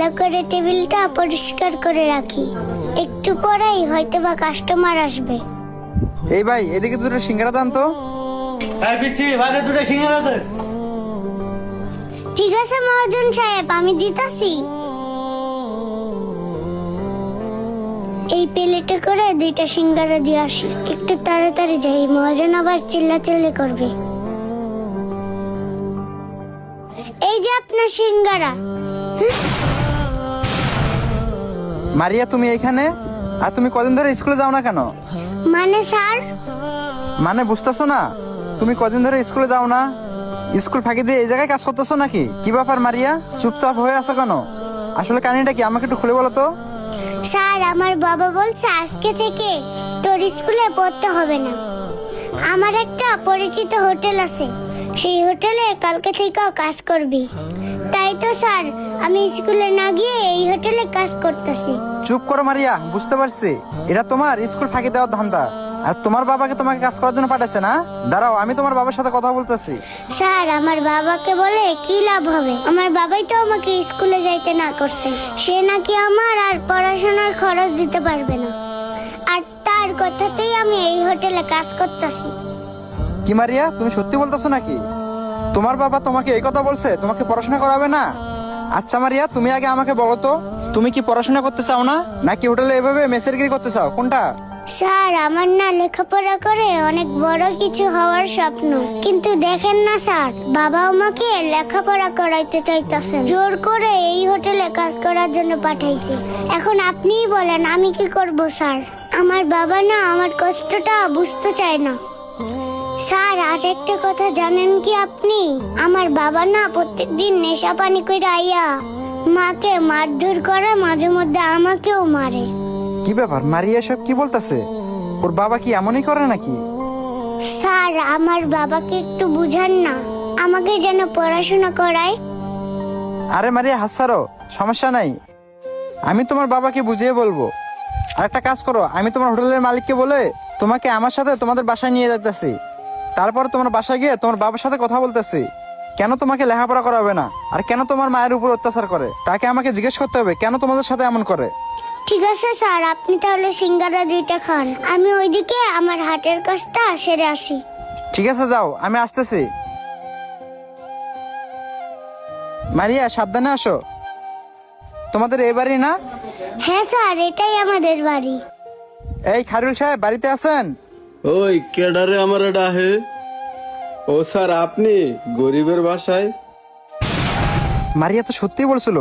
ভালো করে টেবিলটা পরিষ্কার করে রাখি, একটু পরেই হয়তোবা কাস্টমার আসবে। এই ভাই, এদিকে দুটো সিঙ্গারা দান তো। এই পিচ্ছি, বাইরে দুটো সিঙ্গারা দে। ঠিক আছে মহাজন সাহেব, আমি দিতাছি। এই প্লেটে করে 2টা সিঙ্গারা দিয়ে আসি, একটু তাড়াতাড়ি যাই, মহাজন আবার চিল্লাচিল্লি করবে। এই যে আপনার সিঙ্গারা। মারিয়া, তুমি এইখানে? আর তুমি কদিন ধরে স্কুলে যাও না কেন? মানে স্যার? মানে বুঝতেছো না? তুমি কদিন ধরে স্কুলে যাও না? স্কুল ফাঁকি দিয়ে এই জায়গায় কাজ করতেছো নাকি? কি ব্যাপার মারিয়া, চুপচাপ হয়ে আছো কেন? আসলে কাহিনীটা কি, আমাকে একটু খুলে বলো তো। স্যার, আমার বাবা বলছে আজকে থেকে তোর স্কুলে পড়তে হবে না। আমার একটা পরিচিত হোটেল আছে, সেই হোটেলে কালকে থেকেও কাজ করবি। তাই তো স্যার, আমি স্কুলে না গিয়ে এই হোটেলে কাজ করতেছি। চুপ করো মারিয়া, বুঝতে পারছি এটা তোমার স্কুল ফাঁকি দেওয়ার ধান্দা। আর তোমার বাবাকে তোমাকে কাজ করার জন্য পাঠাচ্ছে না? দাঁড়াও, আমি তোমার বাবার সাথে কথা বলতেছি। স্যার, আমার বাবাকে বলে কি লাভ হবে? আমার বাবাই তো আমাকে স্কুলে যাইতে না করছে। সে নাকি আমার আর পড়াশোনার খরচ দিতে পারবে না, আর তার কথাতেই আমি এই হোটেলে কাজ করতেছি। কি মারিয়া, তুমি সত্যি বলতেছো নাকি? তোমার বাবা তোমাকে এই কথা বলছে, তোমাকে পড়াশোনা করাবে না? আচ্ছা মারিয়া, তুমি আগে আমাকে বলো তো, তুমি কি পড়াশোনা করতে চাও না, নাকি হোটেলে এভাবে মেসেরগিরি করতে চাও, কোনটা? স্যার, আমার না লেখাপড়া করে অনেক বড় কিছু হওয়ার স্বপ্ন, কিন্তু দেখেন না স্যার, বাবা আমাকে লেখাপড়া করাইতে চাইতেছে, জোর করে এই হোটেলে কাজ করার জন্য পাঠাইছে। এখন আপনিই বলেন আমি কি করব স্যার? আমার বাবা না আমার কষ্টটা বুঝতে চায় না। স্যার, আর একটা কথা জানেন কি আপনি? আমার বাবা না প্রত্যেকদিন নেশা পানি করে আইয়া মাকে মারধর করে, মাঝে মধ্যে আমাকেও মারে। কি ব্যাপার মারিয়া, সব কি বলতেছে? ওর বাবা কি এমনই করে নাকি? স্যার, আমার বাবাকে একটু বুঝান না, আমাকে যেন পড়াশোনা করায়। আরে মারিয়া, হাসারো, সমস্যা নাই, আমি তোমার বাবাকে বুঝিয়ে বলবো। আর একটা কাজ করো, আমি তোমার হোটেলের মালিককে বলে তোমাকে আমার সাথে তোমাদের বাসায় নিয়ে যেতেছি। তারপর তোমার বাসায় গিয়ে তোমার বাবার সাথে কথা বলতেছি, কেন তোমাকে লেখাপড়া করাবে না, আর কেন তোমার মায়ের উপর অত্যাচার করে, তাকে আমাকে জিজ্ঞেস করতে হবে কেন তোমাদের সাথে এমন করে। ঠিক আছে স্যার, আপনি তাহলে সিঙ্গারা 2টা খান, আমি ওইদিকে আমার হাটের কাজটা সেরে আসি। ঠিক আছে, যাও, আমি আসতেছি। মারিয়া, সাবধানে আসো। তোমাদের এই বাড়ি না? হ্যাঁ স্যার, এটাই আমাদের বাড়ি। এই খায়রুল সাহেব বাড়িতে আছেন? ওই কেডারে আমার ডাহে? ও স্যার, আপনি গরিবের বাসায়? মারিয়া তো সত্যি বলছিল,